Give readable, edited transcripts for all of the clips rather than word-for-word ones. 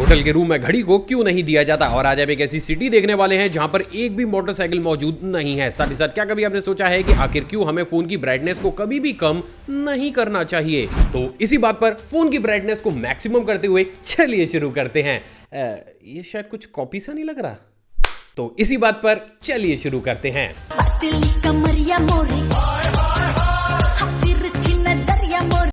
Hotel के room में घड़ी को क्यों नहीं दिया जाता, और आज आप एक ऐसी सिटी देखने वाले हैं जहां पर एक भी मोटरसाइकिल मौजूद नहीं है। साथ ही साथ क्या कभी आपने सोचा है कि आखिर क्यों हमें फोन की ब्राइटनेस को कभी भी कम नहीं करना चाहिए? तो इसी बात पर फोन की ब्राइटनेस को मैक्सिमम करते हुए चलिए शुरू करते हैं। ये शायद कुछ कॉपी सा नहीं लग रहा, तो इसी बात पर चलिए शुरू करते हैं।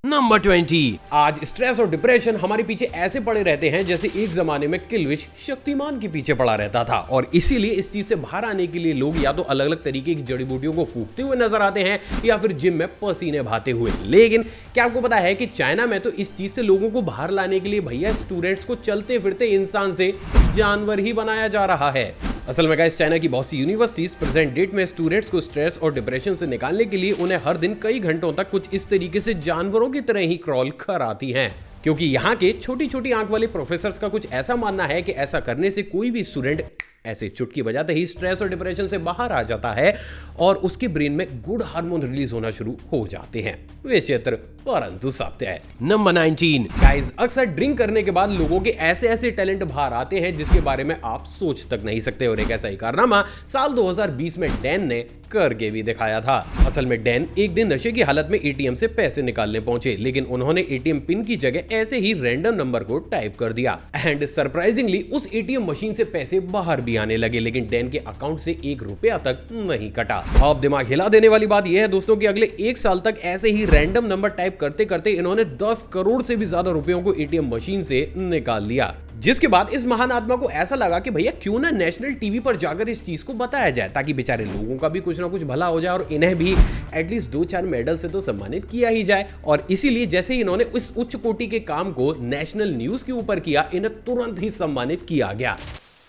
नंबर 20। आज स्ट्रेस और डिप्रेशन हमारे पीछे ऐसे पड़े रहते हैं जैसे एक जमाने में किलविश शक्तिमान के पीछे पड़ा रहता था, और इसीलिए इस चीज से बाहर आने के लिए लोग या तो अलग अलग तरीके की जड़ी बूटियों को फूंकते हुए नजर आते हैं या फिर जिम में पसीने बहाते हुए। लेकिन क्या आपको पता है कि चाइना में तो इस चीज से लोगों को बाहर लाने के लिए भैया स्टूडेंट्स को चलते फिरते इंसान से जानवर ही बनाया जा रहा है। असल में गाइस, चाइना की बहुत सी यूनिवर्सिटीज प्रेजेंट डेट में स्टूडेंट्स को स्ट्रेस और डिप्रेशन से निकालने के लिए उन्हें हर दिन कई घंटों तक कुछ इस तरीके से जानवरों की तरह ही क्रॉल कराती हैं, क्योंकि यहाँ के छोटी छोटी आंख वाले प्रोफेसर्स का कुछ ऐसा मानना है कि ऐसा करने से कोई भी स्टूडेंट ऐसे चुटकी बजाते ही स्ट्रेस और डिप्रेशन से बाहर आ जाता है और उसके ब्रेन में गुड हार्मोन रिलीज होना शुरू हो जाते हैं। विचित्र परंतु सत्य है। नंबर 19। गाइस, अक्सर ड्रिंक करने के बाद लोगों के ऐसे ऐसे टैलेंट बाहर आते हैं जिसके बारे में आप सोच तक नहीं सकते, और एक ऐसा ही कारनामा साल 2020 में डैन ने करके भी दिखाया था। असल में डैन एक दिन नशे की हालत में एटीएम से पैसे निकालने पहुंचे, लेकिन उन्होंने एटीएम पिन की जगह ऐसे ही रैंडम नंबर को टाइप कर दिया एंड सरप्राइजिंगली उस एटीएम मशीन से पैसे बाहर भी आने लगे, लेकिन डैन के अकाउंट से 1 रुपया तक नहीं कटा। अब दिमाग हिला देने वाली बात यह है दोस्तों कि अगले 1 साल तक ऐसे ही रैंडम नंबर टाइप करते करते इन्होंने 10 करोड़ से भी ज्यादा रुपयों को एटीएम मशीन से निकाल लिया, जिसके बाद इस महान आत्मा को ऐसा लगा कि भैया क्यों ना नेशनल टीवी पर जाकर इस चीज को बताया जाए, ताकि बेचारे लोगों का भी कुछ ना कुछ भला हो जाए और इन्हें भी एटलीस्ट 2-4 मेडल से तो सम्मानित किया ही जाए। और इसीलिए जैसे ही इन्होंने इस उच्च कोटि के काम को नेशनल न्यूज के ऊपर किया, इन्हें तुरंत ही सम्मानित किया गया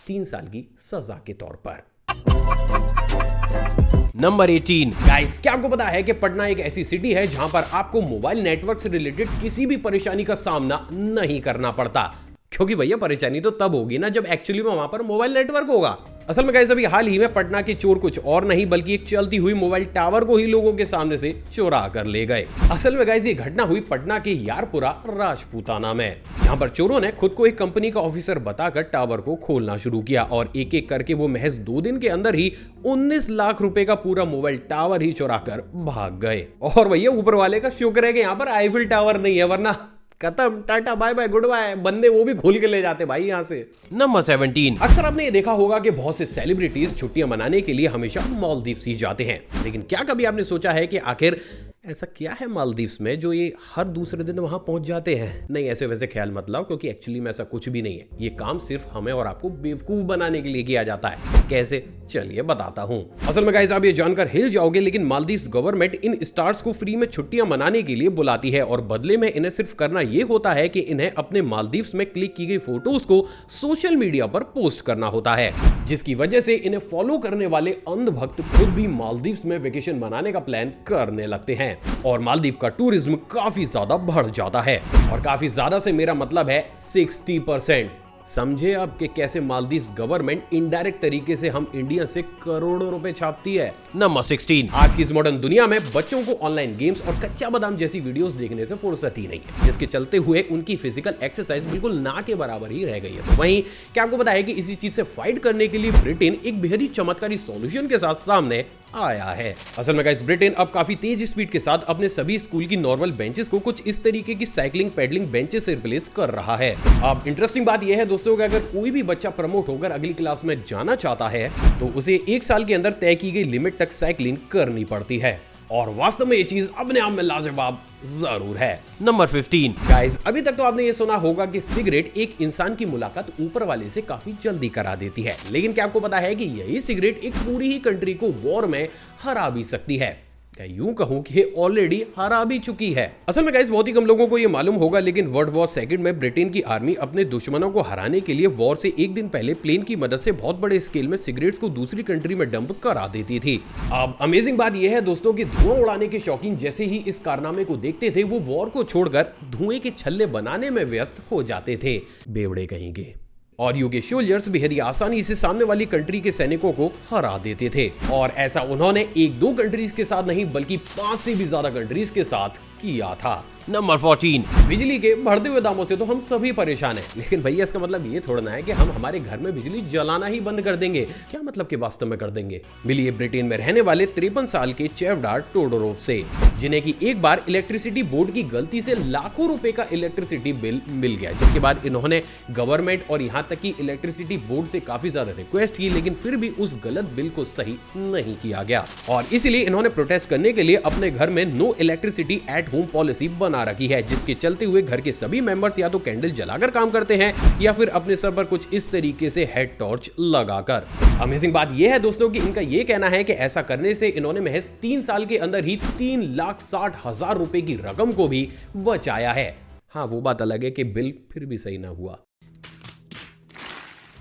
3 साल की सजा के तौर पर। नंबर 18। गाइस, क्या आपको पता है कि पटना एक ऐसी सिटी है जहां पर आपको मोबाइल नेटवर्क से रिलेटेड किसी भी परेशानी का सामना नहीं करना पड़ता, क्योंकि भैया परेशानी तो तब होगी ना जब एक्चुअली में वहां पर मोबाइल नेटवर्क होगा। असल में गाइस, अभी हाल ही में पटना के चोर कुछ और नहीं बल्कि एक चलती हुई मोबाइल टावर को ही लोगों के सामने से चुरा कर ले गए। असल में गाइस, ये घटना हुई पटना के यारपुरा राजपूताना में, जहां पर चोरों ने खुद को एक कंपनी का ऑफिसर बताकर टावर को खोलना शुरू किया और एक एक करके वो महज 2 दिन के अंदर ही 19 लाख रुपए का पूरा मोबाइल टावर ही चुरा कर भाग गए। और भैया ऊपर वाले का शुक्र है कि यहाँ पर आईफिल टावर नहीं है, वरना खत्म, tata bye bye goodbye, बंदे वो भी खोल के ले जाते भाई यहाँ से। नंबर 17। अक्सर आपने ये देखा होगा कि बहुत से सेलिब्रिटीज छुट्टियां मनाने के लिए हमेशा मालदीव्स ही जाते हैं, लेकिन क्या कभी आपने सोचा है कि आखिर ऐसा क्या है मालदीव्स में जो ये हर दूसरे दिन वहां पहुंच जाते हैं? नहीं, ऐसे वैसे ख्याल मत लाओ, क्योंकि एक्चुअली में ऐसा कुछ भी नहीं है। ये काम सिर्फ हमें और आपको बेवकूफ बनाने के लिए किया जाता है। कैसे? चलिए बताता हूं। असल में गाइस, आप ये जानकर हिल जाओगे, लेकिन मालदीव्स गवर्नमेंट इन स्टार्स को फ्री में छुट्टियां मनाने के लिए बुलाती है, और बदले में इन्हें सिर्फ करना यह होता है कि इन्हें अपने मालदीव्स में क्लिक की गई फोटोज को सोशल मीडिया पर पोस्ट करना होता है, जिसकी वजह से इन्हें फॉलो करने वाले अंधभक्त खुद भी मालदीव्स में वेकेशन मनाने का प्लान करने लगते हैं, और मालदीव का टूरिज्म काफी ज्यादा बढ़ जाता है। और काफी ज्यादा से मेरा मतलब है 60%। समझे आप कि कैसे मालदीव्स गवर्नमेंट इनडायरेक्ट तरीके से हम इंडिया से करोड़ों रुपए छापती है। नंबर 16। आज की इस मॉडर्न दुनिया में बच्चों को ऑनलाइन गेम्स और कच्चा बादाम जैसी वीडियोस देखने से फुर्सत ही नहीं है, जिसके चलते हुए उनकी फिजिकल एक्सरसाइज बिल्कुल ना के बराबर ही रह गई है। तो वहीं क्या आपको पता है कि इसी चीज से फाइट करने के लिए ब्रिटेन एक बेहद ही चमत्कारी सॉल्यूशन के साथ सामने आया है। असल में गाइस, ब्रिटेन अब काफी तेज स्पीड के साथ अपने सभी स्कूल की नॉर्मल बेंचेस को कुछ इस तरीके की साइकिलिंग पेडलिंग बेंचेस से रिप्लेस कर रहा है। अब इंटरेस्टिंग बात यह है दोस्तों कि अगर कोई भी बच्चा प्रमोट होकर अगली क्लास में जाना चाहता है तो उसे 1 साल के अंदर तय की गई लिमिट तक साइकिलिंग करनी पड़ती है, और वास्तव में ये चीज अपने आप में लाजवाब जरूर है। नंबर 15। गाइस, अभी तक तो आपने ये सुना होगा कि सिगरेट एक इंसान की मुलाकात ऊपर वाले से काफी जल्दी करा देती है, लेकिन क्या आपको पता है कि यही सिगरेट एक पूरी ही कंट्री को वॉर में हरा भी सकती है? यूं कहूं कि ऑलरेडी हरा भी चुकी है। असल में गाइस, बहुत ही कम लोगों को ये मालूम होगा, लेकिन वर्ल्ड वॉर सेकंड में ब्रिटेन की आर्मी अपने दुश्मनों को हराने के लिए वॉर से 1 दिन पहले प्लेन की मदद से बहुत बड़े स्केल में सिगरेट्स को दूसरी कंट्री में डंप करा देती थी। अब अमेजिंग बात यह है दोस्तों कि धुआं उड़ाने के शौकीन जैसे ही इस कारनामे को देखते थे, वो वॉर को छोड़कर धुएं के छल्ले बनाने में व्यस्त हो जाते थे, बेवड़े कहेंगे। और यूके सोल्जर्स बेहद आसानी से सामने वाली कंट्री के सैनिकों को हरा देते थे, और ऐसा उन्होंने 1-2 कंट्रीज के साथ नहीं बल्कि 5 से भी ज्यादा कंट्रीज के साथ किया था। नंबर 14, बिजली के बढ़ते हुए दामों से तो हम सभी परेशान हैं, लेकिन भैया इसका मतलब ये थोड़ा ना है कि हम हमारे घर में बिजली जलाना ही बंद कर देंगे। क्या मतलब कि वास्तव में कर देंगे? मिलिए ब्रिटेन में रहने वाले 53 साल के चेवडार टोडोरोव से, जिन्हें की एक बार इलेक्ट्रिसिटी बोर्ड की गलती से लाखों रुपए का इलेक्ट्रिसिटी बिल मिल गया, जिसके बाद इन्होंने गवर्नमेंट और यहाँ तक की इलेक्ट्रिसिटी बोर्ड से काफी ज्यादा रिक्वेस्ट की, लेकिन फिर भी उस गलत बिल को सही नहीं किया गया और इसीलिए इन्होंने प्रोटेस्ट करने के लिए अपने घर में no electricity at home policy बना रखी है, जिसके चलते हुए घर के सभी मेंबर्स या तो कैंडल जलाकर काम करते हैं या फिर अपने सर पर कुछ इस तरीके से हेड टॉर्च लगाकर। अमेजिंग बात यह है दोस्तों कि इनका यह कहना है कि ऐसा करने से इन्होंने महज 3 साल के अंदर ही 3,60,000 रुपए की रकम को भी बचाया है। हाँ, वो बात अलग है कि बिल फिर भी सही ना हुआ।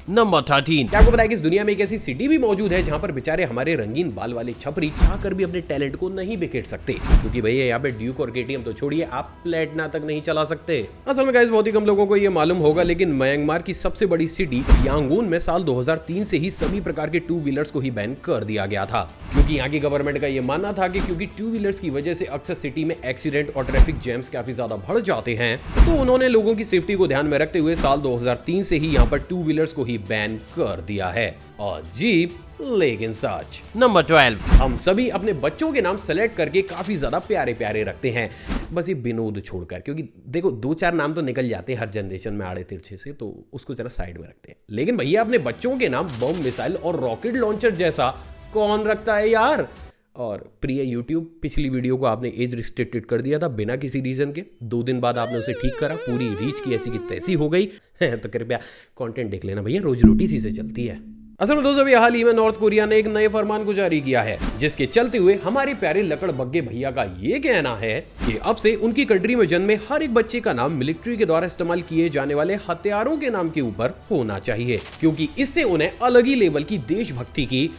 नंबर 13, क्या आपको पता है कि इस दुनिया में एक ऐसी सिटी भी मौजूद है जहां पर बेचारे हमारे रंगीन बाल वाले छपरी चाहकर भी अपने टैलेंट को नहीं बिखेर सकते, क्योंकि भैया यहाँ पे ड्यूक और केटीएम तो छोड़िए, आप प्लेटिना तक नहीं चला सकते। असल में गाइस बहुत ही कम लोगों को ये मालूम होगा, लेकिन म्यांमार की सबसे बड़ी सिटी यांगून में साल 2003 से ही सभी प्रकार के 2 व्हीलर्स को ही बैन कर दिया गया था, क्योंकि यहाँ की गवर्नमेंट का ये मानना था कि क्योंकि 2 व्हीलर्स की वजह से अक्सर सिटी में एक्सीडेंट और ट्रैफिक जैम्स काफी ज्यादा बढ़ जाते हैं, तो उन्होंने लोगों की सेफ्टी को ध्यान में रखते हुए साल 2003 से ही यहाँ पर 2 व्हीलर्स को ही बैन कर दिया है। और जीप लेकिन सच। नंबर 12, हम सभी अपने बच्चों के नाम सेलेक्ट करके काफी ज्यादा प्यारे प्यारे रखते हैं, बस ये विनोद छोड़कर, क्योंकि देखो 2-4 नाम तो निकल जाते हैं हर जनरेशन में आड़े तिरछे से, तो उसको जरा साइड में रखते हैं। लेकिन भैया अपने बच्चों के नाम बम, मिसाइल और रॉकेट लॉन्चर जैसा कौन रखता है यार? और प्रिय YouTube, पिछली वीडियो को आपने एज रिस्ट्रिक्टेड कर दिया था बिना किसी रीजन के, 2 दिन बाद आपने उसे ठीक करा, पूरी रीच की ऐसी की तैसी हो गई तो कृपया कंटेंट देख लेना भैया, रोजी रोटी सी से चलती है। असल में दोस्तों हाल ही में नॉर्थ कोरिया ने एक नए फरमान को जारी किया है, जिसके चलते हुए हमारे प्यारे लकड़बग्गे भैया का ये कहना है कि अब से उनकी कंट्री में जन्मे हर एक बच्चे का नाम मिलिट्री के द्वारा इस्तेमाल किए जाने वाले हथियारों के नाम के ऊपर होना चाहिए, क्योंकि इससे उन्हें अलग ही लेवल की देशभक्ति की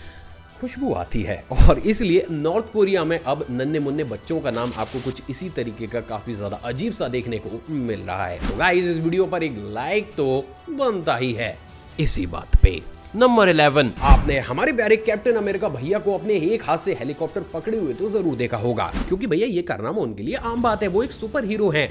खुशबू आती है। और इसलिए नॉर्थ कोरिया में अब नन्हे मुन्ने बच्चों का नाम आपको कुछ इसी तरीके का काफी ज्यादा अजीब सा देखने को मिल रहा है। तो गाइस इस वीडियो पर एक लाइक तो बनता ही है इसी बात पे। नंबर 11, आपने हमारे प्यारे कैप्टन अमेरिका भैया को अपने एक हाथ से हेलीकॉप्टर पकड़े हुए तो जरूर देखा होगा, क्योंकि भैया ये कारनामा उनके लिए आम बात है, वो एक सुपर हीरो हैं।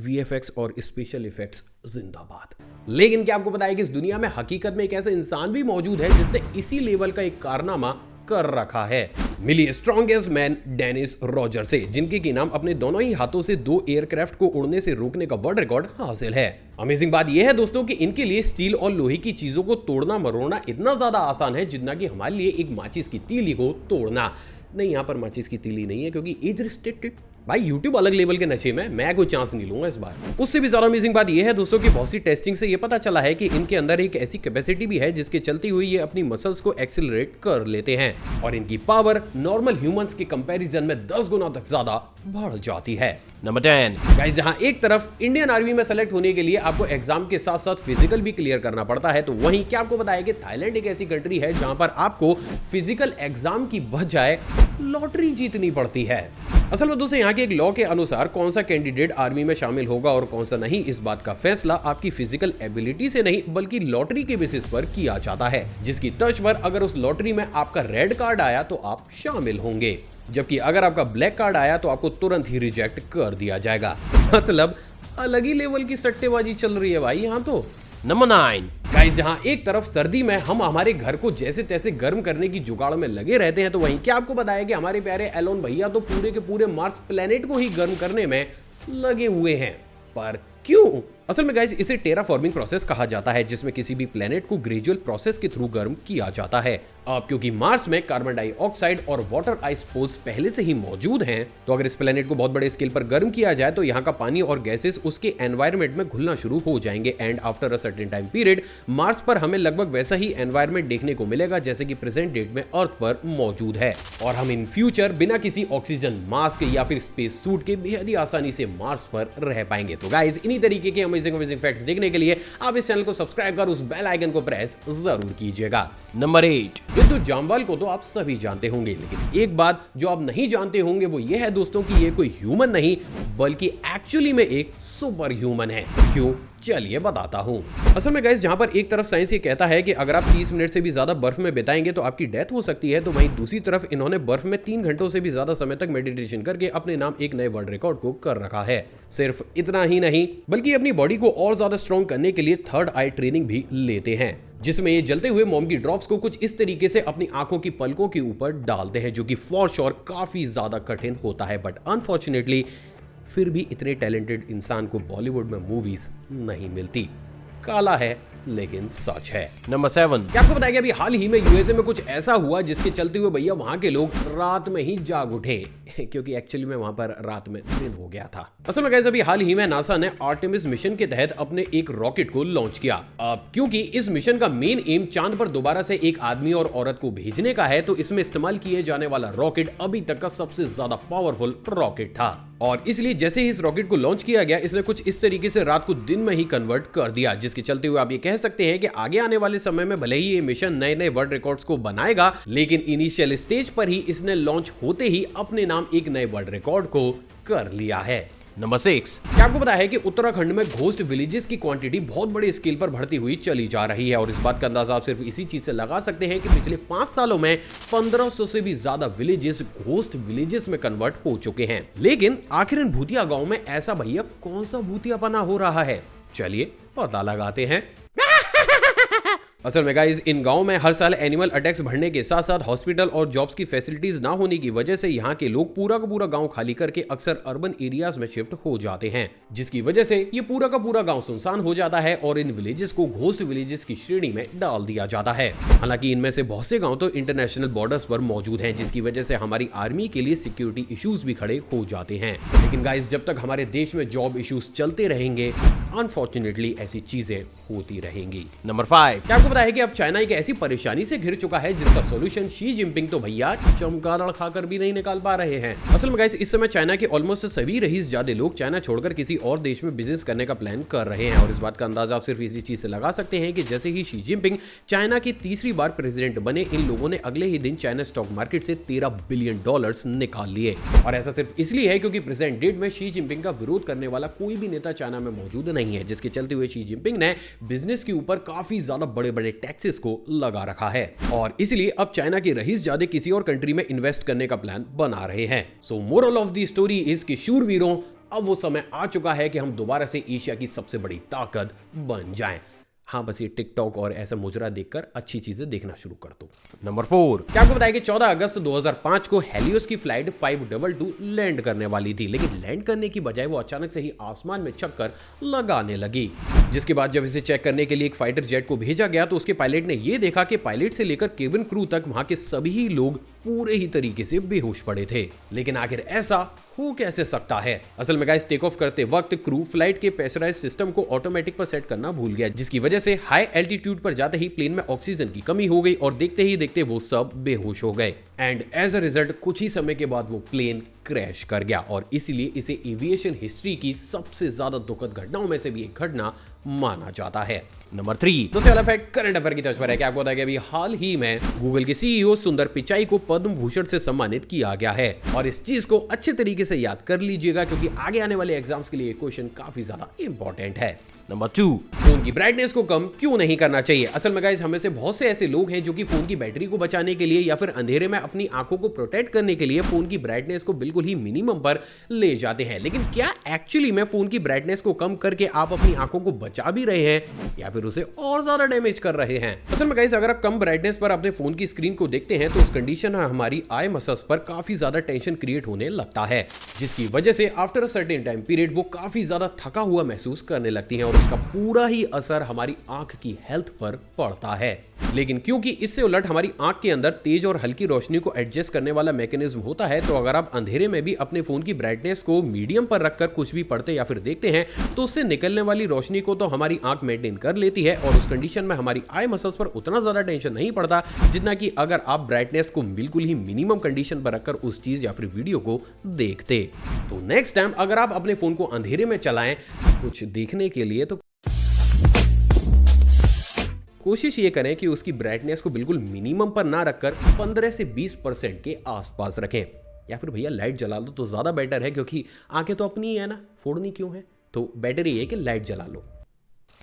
VFX और स्पेशल इफेक्ट्स जिंदाबाद। लेकिन क्या आपको पता है कि इस दुनिया में हकीकत में एक ऐसा इंसान भी मौजूद है जिसने इसी लेवल का एक कारनामा कर रखा है। मिली स्ट्रॉन्गेस्ट मैन डेनिस रॉजर से, जिनके की नाम अपने दोनों ही हाथों से 2 एयरक्राफ्ट को उड़ने से रोकने का वर्ल्ड रिकॉर्ड हासिल है। अमेजिंग बात यह है दोस्तों कि इनके लिए स्टील और लोहे की चीजों को तोड़ना मरोड़ना इतना ज्यादा आसान है जितना कि हमारे लिए एक माचिस की तीली को तोड़ना। नहीं, यहाँ पर माचिस की तीली नहीं है क्योंकि एज रिस्ट्रिक्टेड। भाई YouTube अलग लेवल के नशे में, मैं कोई चांस नहीं लूंगा इस बार। उससे भी ज्यादा अमेजिंग बात यह है दोस्तों कि बहुत सी टेस्टिंग से यह पता चला है कि इनके अंदर एक ऐसी कैपेसिटी भी है जिसके चलते हुए ये अपनी मसल्स को एक्सेलरेट कर लेते हैं और इनकी पावर नॉर्मल ह्यूमंस के कंपैरिजन में 10 गुना तक ज्यादा बढ़ जाती है। नंबर 10, गाइस जहां एक तरफ इंडियन आर्मी में सेलेक्ट होने के लिए आपको एग्जाम के साथ साथ फिजिकल भी क्लियर करना पड़ता है, तो वहीं क्या आपको पता है कि थाईलैंड एक ऐसी कंट्री है जहां पर आपको फिजिकल एग्जाम की बजाय लॉटरी जीतनी पड़ती है। असल में दोस्तों यहाँ के एक लॉ के अनुसार कौन सा कैंडिडेट आर्मी में शामिल होगा और कौन सा नहीं, इस बात का फैसला आपकी फिजिकल एबिलिटी से नहीं बल्कि लॉटरी के बेसिस पर किया जाता है, जिसकी तर्ज पर अगर उस लॉटरी में आपका रेड कार्ड आया तो आप शामिल होंगे, जबकि अगर आपका ब्लैक कार्ड आया तो आपको तुरंत ही रिजेक्ट कर दिया जाएगा। मतलब अलग ही लेवल की सट्टेबाजी चल रही है भाई यहाँ तो। नंबर 9, गाइस जहां एक तरफ सर्दी में हम हमारे घर को जैसे तैसे गर्म करने की जुगाड़ में लगे रहते हैं, तो वहीं क्या आपको पता है कि हमारे प्यारे एलोन भैया तो पूरे के पूरे मार्स प्लेनेट को ही गर्म करने में लगे हुए हैं। पर क्यों? असल में गाइस इसे टेराफॉर्मिंग प्रोसेस कहा जाता है, जिसमें किसी भी प्लेनेट को ग्रेजुअल प्रोसेस के थ्रू गर्म किया जाता है। अब क्योंकि मार्स में कार्बन डाइऑक्साइड और वाटर आइस पोल्स पहले से ही मौजूद हैं, तो अगर इस प्लेनेट को बहुत बड़े स्केल पर गर्म किया जाए तो यहाँ का पानी और गैसेस उसके एनवायरनमेंट में घुलना शुरू हो जाएंगे and after a certain time period Mars पर हमें लगभग वैसा ही एनवायरनमेंट देखने को मिलेगा जैसे कि प्रेजेंट डेट में अर्थ पर मौजूद है, और हम इन फ्यूचर बिना किसी ऑक्सीजन मास्क या फिर स्पेस सूट के बेहद ही आसानी से मार्स पर रह पाएंगे। तो गाइस इन्हीं तरीके के अमेजिंग फैक्ट्स देखने के लिए आप इस चैनल को सब्सक्राइब कर उस बेल आइकन को प्रेस जरूर कीजिएगा। नंबर 8, विद्युत जामवाल को तो आप सभी जानते होंगे, लेकिन एक बात जो आप नहीं जानते होंगे वो ये है दोस्तों कि ये कोई ह्यूमन नहीं बल्कि एक्चुअली में एक सुपर ह्यूमन है। क्यों? चलिए बताता हूँ। असल में गाइस जहाँ पर एक तरफ साइंस ये कहता है कि अगर आप 30 मिनट से भी ज्यादा बर्फ में बिताएंगे तो आपकी डेथ हो सकती है, तो वहीं दूसरी तरफ इन्होंने बर्फ में 3 घंटों से भी ज्यादा समय तक मेडिटेशन करके अपने नाम एक नए वर्ल्ड रिकॉर्ड को कर रखा है। सिर्फ इतना ही नहीं बल्कि अपनी बॉडी को और ज्यादा स्ट्रॉन्ग करने के लिए थर्ड आई ट्रेनिंग भी लेते हैं, जिसमें ये जलते हुए मोम की ड्रॉप्स को कुछ इस तरीके से अपनी आंखों की पलकों के ऊपर डालते हैं, जो कि फॉर श्योर काफी ज्यादा कठिन होता है। बट अनफॉर्चुनेटली फिर भी इतने टैलेंटेड इंसान को बॉलीवुड में मूवीज नहीं मिलती। काला है लेकिन सच है। नंबर 7, क्या आपको बताया कि अभी हाल ही में यूएसए में कुछ ऐसा हुआ जिसके चलते हुए भैया वहां के लोग रात में ही जाग उठे क्योंकि एक्चुअली में वहां पर रात में दिन हो गया था। असल में गाइस अभी हाल ही में नासा ने आर्टेमिस मिशन के तहत अपने एक रॉकेट को लॉन्च किया। अब क्योंकि इस मिशन का मेन एम चांद पर दोबारा से एक आदमी और औरत को भेजने का है, तो इसमें इस्तेमाल किए जाने वाला रॉकेट अभी तक का सबसे ज्यादा पावरफुल रॉकेट था। और इसलिए जैसे ही इस रॉकेट को लॉन्च किया गया, इसने कुछ इस तरीके से रात को दिन में ही कन्वर्ट कर दिया, जिसके चलते हुए आप ये कह सकते हैं कि आगे आने वाले समय में भले ही ये मिशन नए नए वर्ल्ड रिकॉर्ड्स को बनाएगा, लेकिन इनिशियल स्टेज पर ही इसने लॉन्च होते ही अपने नाम एक नए वर्ल्ड रिकॉर्ड को कर लिया है। नंबर 6, क्या आपको पता है कि उत्तराखंड में घोस्ट विलेजेस की क्वांटिटी बहुत बड़े स्केल पर बढ़ती हुई चली जा रही है, और इस बात का अंदाजा आप सिर्फ इसी चीज से लगा सकते हैं कि पिछले 5 सालों में 1500 से भी ज्यादा विलेजेस घोस्ट विलेजेस में कन्वर्ट हो चुके हैं। लेकिन आखिर इन भूतिया गांव में ऐसा भैया कौन सा भूतियापना हो रहा है, चलिए पता लगाते हैं। असल में गाइस इन गांव में हर साल एनिमल अटैक्स बढ़ने के साथ साथ हॉस्पिटल और जॉब्स की फैसिलिटीज ना होने की वजह से यहाँ के लोग पूरा का पूरा गांव खाली करके अक्सर अर्बन एरियाज में शिफ्ट हो जाते हैं, जिसकी वजह से ये पूरा का पूरा गांव सुनसान हो जाता है और इन विलेजेस को घोस्ट विलेजेस की श्रेणी में डाल दिया जाता है। हालांकि इनमें से बहुत से गाँव तो इंटरनेशनल बॉर्डर्स पर मौजूद है, जिसकी वजह से हमारी आर्मी के लिए सिक्योरिटी इश्यूज भी खड़े हो जाते हैं। लेकिन गाइस जब तक हमारे देश में जॉब इश्यूज चलते रहेंगे, अनफॉर्चुनेटली ऐसी चीजें होती रहेंगी। नंबर 5, क्या आपको पता है कि अब चाइना एक ऐसी परेशानी से घिर चुका है जिसका सॉल्यूशन शी जिनपिंग तो भैया चमगादड़ खाकर भी नहीं निकाल पा रहे हैं। असल में गाइस इस समय चाइना के ऑलमोस्ट सभी रईस-जादे लोग चाइना छोड़कर किसी और देश में बिजनेस करने का प्लान कर रहे हैं, और इस बात का अंदाजा आप सिर्फ इसी चीज से लगा सकते हैं कि जैसे ही शी जिनपिंग चाइना की तीसरी बार प्रेसिडेंट बने, इन लोगों ने अगले ही दिन चाइना स्टॉक मार्केट से $13 बिलियन निकाल लिए। और ऐसा सिर्फ इसलिए है क्योंकि प्रेजेंट डेट में शी जिनपिंग का विरोध करने वाला कोई भी नेता चाइना में मौजूद नहीं है, जिसके चलते हुए शी जिनपिंग ने बिजनेस के ऊपर काफी ज्यादा बड़े बड़े टैक्सेस को लगा रखा है, और इसलिए अब चाइना के रईस-जादे किसी और कंट्री में इन्वेस्ट करने का प्लान बना रहे हैं। सो moral of the story is कि शूरवीरों, अब वो समय आ चुका है कि हम दोबारा से एशिया की सबसे बड़ी ताकत बन जाएं। हाँ बस ये टिकटॉक और ऐसा मुजरा देखकर अच्छी चीजें देखना शुरू कर दो। नंबर 4, क्या आपको बताया कि 14 अगस्त 2005 को हेलियोस की फ्लाइट 522 लैंड करने वाली थी, लेकिन लैंड करने की बजाय वो अचानक से ही आसमान में चक्कर लगाने लगी, जिसके बाद जब इसे चेक करने के लिए एक फाइटर जेट को भेजा गया तो उसके पायलट ने ये देखा कि पायलट से लेकर केबिन क्रू तक वहां के सभी लोग पूरे ही तरीके से बेहोश पड़े थे। लेकिन आखिर ऐसा हो कैसे सकता है? असल में गाइस टेक ऑफ करते वक्त क्रू फ्लाइट के प्रेशराइज सिस्टम को ऑटोमेटिक पर सेट करना भूल गया, जिसकी वजह से हाई एल्टीट्यूड पर जाते ही प्लेन में ऑक्सीजन की कमी हो गई और देखते ही देखते वो सब बेहोश हो गए, एंड एज अ रिजल्ट कुछ ही समय के बाद वो प्लेन क्रैश कर गया, और इसीलिए इसे एविएशन हिस्ट्री की सबसे ज्यादा दुखद घटनाओं में से भी एक घटना माना जाता है। नंबर 3, दूसरे वाला फैक्ट करंट अफेयर की तरफ पर है। क्या आपको पता है कि अभी हाल ही में गूगल के सीईओ सुंदर पिचाई को पद्म भूषण से सम्मानित किया गया है, और इस चीज को अच्छे तरीके से याद कर लीजिएगा क्योंकि आगे आने वाले एग्जाम्स के लिए क्वेश्चन काफी ज्यादा इंपॉर्टेंट है। नंबर 2, फोन की ब्राइटनेस को कम क्यों नहीं करना चाहिए? असल में गाइस हमें से बहुत से ऐसे लोग हैं जो कि फोन की बैटरी को बचाने के लिए या फिर अंधेरे में अपनी आंखों को प्रोटेक्ट करने के लिए फोन की ब्राइटनेस को बिल्कुल ही मिनिमम पर ले जाते हैं, लेकिन क्या एक्चुअली में फोन की ब्राइटनेस को कम करके आप अपनी आंखों को बचा भी रहे हैं या फिर उसे और ज्यादा डैमेज कर रहे हैं? असल में गाइस अगर आप कम ब्राइटनेस पर अपने फोन की स्क्रीन को देखते हैं तो उस कंडीशन में हमारी आई मसल्स पर काफी ज्यादा टेंशन क्रिएट होने लगता है, जिसकी वजह से after a certain time period वो काफी ज्यादा थका हुआ महसूस करने लगती हैं, और उसका पूरा ही असर हमारी आंख की हेल्थ पर पड़ता है। लेकिन क्योंकि इससे उलट हमारी आंख के अंदर तेज और हल्की रोशनी को एडजस्ट करने वाला मैकेनिज्म होता है, तो अगर आप अंधेरे में भी अपने फोन की ब्राइटनेस को मीडियम पर रखकर कुछ भी पढ़ते या फिर देखते हैं तो उससे निकलने वाली रोशनी को तो हमारी आंख मेंटेन कर लेती है, और उस कंडीशन में हमारी आई मसल्स पर उतना ज्यादा टेंशन नहीं पड़ता जितना कि अगर आप ब्राइटनेस को बिल्कुल ही मिनिमम कंडीशन पर रखकर उस चीज या फिर वीडियो को देखते। तो नेक्स्ट टाइम अगर आप अपने फोन को अंधेरे में चलाएं कुछ देखने के लिए तो कोशिश ये करें कि उसकी ब्राइटनेस को बिल्कुल मिनिमम पर ना रखकर 15 से 20% के आसपास रखें, या फिर भैया लाइट जला लो तो ज्यादा बेटर है क्योंकि आंखें तो अपनी ही है ना, फोड़नी क्यों है? तो बेटर ये है कि लाइट जला लो।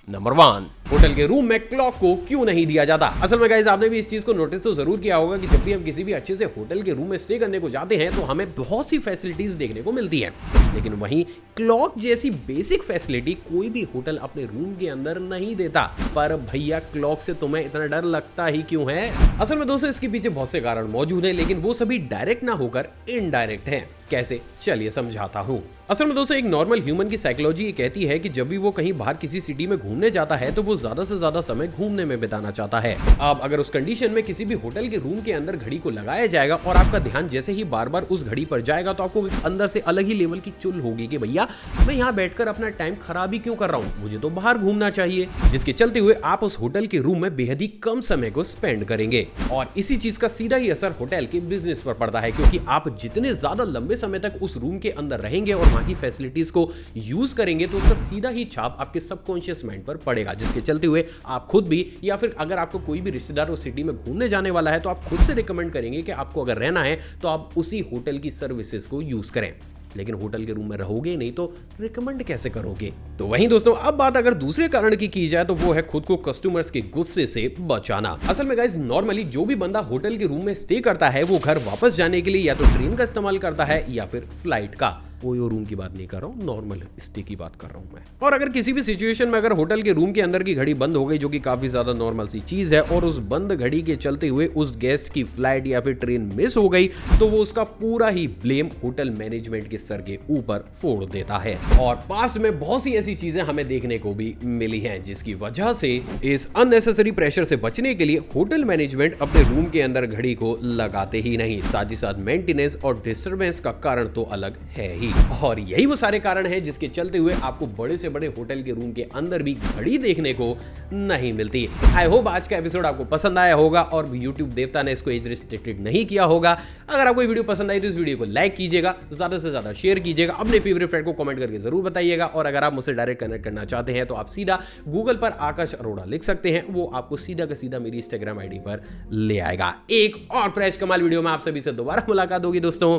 नंबर 1, होटल के रूम में क्लॉक को क्यों नहीं दिया जाता। असल में गाइस आपने भी इस चीज को नोटिस तो जरूर किया होगा कि जब भी हम किसी भी अच्छे से होटल के रूम में स्टे करने को जाते हैं तो हमें बहुत सी फैसिलिटीज देखने को मिलती है, लेकिन वहीं क्लॉक जैसी बेसिक फैसिलिटी कोई भी होटल अपने रूम के अंदर नहीं देता। पर भैया क्लॉक से तुम्हें इतना डर लगता ही क्यों है? असल में दोस्तों इसके पीछे बहुत से कारण मौजूद हैं, लेकिन वो सभी डायरेक्ट ना होकर इनडायरेक्ट हैं। कैसे, चलिए समझाता हूं। असल में दोस्तों एक नॉर्मल ह्यूमन की साइकोलॉजी ये कहती है कि जब भी वो कहीं बाहर किसी सिटी में घूमने जाता है तो वो ज्यादा से ज्यादा समय घूमने में बिताना चाहता है। अब अगर उस कंडीशन में किसी भी होटल के रूम के अंदर घड़ी को लगाया जाएगा और आपका ध्यान जैसे ही बार बार उस घड़ी पर जाएगा तो आपको अंदर से अलग ही लेवल की चुल होगी कि भैया मैं यहाँ बैठकर अपना टाइम खराब ही क्यों कर रहा हूँ, मुझे तो बाहर घूमना चाहिए। जिसके चलते हुए आप उस होटल के रूम में बेहद ही कम समय को स्पेंड करेंगे और इसी चीज का सीधा ही असर होटल के बिजनेस पर पड़ता है, क्योंकि आप जितने ज्यादा लंबे समय तक उस रूम के अंदर रहेंगे और वहां की फैसिलिटीज को यूज करेंगे तो उसका सीधा ही छाप आपके सबकॉन्शियस माइंड पर पड़ेगा। जिसके चलते हुए आप खुद भी या फिर अगर आपको कोई भी रिश्तेदार उस सिटी में घूमने जाने वाला है तो आप खुद से रिकमेंड करेंगे कि आपको अगर रहना है तो आप उसी होटल की सर्विसेज को यूज करें। लेकिन होटल के रूम में रहोगे नहीं तो रिकमेंड कैसे करोगे? तो वहीं दोस्तों अब बात अगर दूसरे कारण की जाए तो वो है खुद को कस्टमर्स के गुस्से से बचाना। असल में गाइस नॉर्मली जो भी बंदा होटल के रूम में स्टे करता है वो घर वापस जाने के लिए या तो ट्रेन का इस्तेमाल करता है या फिर फ्लाइट का। ओयो रूम की बात नहीं कर रहा हूँ, नॉर्मल स्टे की बात कर रहा हूँ मैं। और अगर किसी भी सिचुएशन में अगर होटल के रूम के अंदर की घड़ी बंद हो गई, जो कि काफी ज्यादा नॉर्मल सी चीज है, और उस बंद घड़ी के चलते हुए उस गेस्ट की फ्लाइट या फिर ट्रेन मिस हो गई तो वो उसका पूरा ही ब्लेम होटल मैनेजमेंट के सर के ऊपर फोड़ देता है। और पास्ट में बहुत सी ऐसी चीजें हमें देखने को भी मिली हैं, जिसकी वजह से इस अननेसेसरी प्रेशर से बचने के लिए होटल मैनेजमेंट अपने रूम के अंदर घड़ी को लगाते ही नहीं, साथ ही साथ मेंटेनेंस और डिस्टर्बेंस का कारण तो अलग है ही। और यही वो सारे कारण हैं जिसके चलते हुए आपको बड़े से बड़े होटल के रूम के अंदर भी घड़ी देखने को नहीं मिलती। आई होप आज का एपिसोड आपको पसंद आया होगा और YouTube देवता ने इसको एज रिस्ट्रिक्टेड नहीं किया होगा। अगर आपको वीडियो पसंद आई तो इस वीडियो को लाइक कीजिएगा, ज्यादा से ज्यादा शेयर कीजिएगा, अपने फेवरेट फ्रेंड को कमेंट करके जरूर बताइएगा। और अगर आप मुझसे डायरेक्ट कनेक्ट करना चाहते हैं तो आप सीधा गूगल पर आकाश अरोड़ा लिख सकते हैं, वो आपको सीधा का सीधा मेरी इंस्टाग्राम आईडी पर ले आएगा। एक और फ्रेश कमाल वीडियो में आप सभी से दोबारा मुलाकात होगी दोस्तों।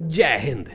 जय हिंद।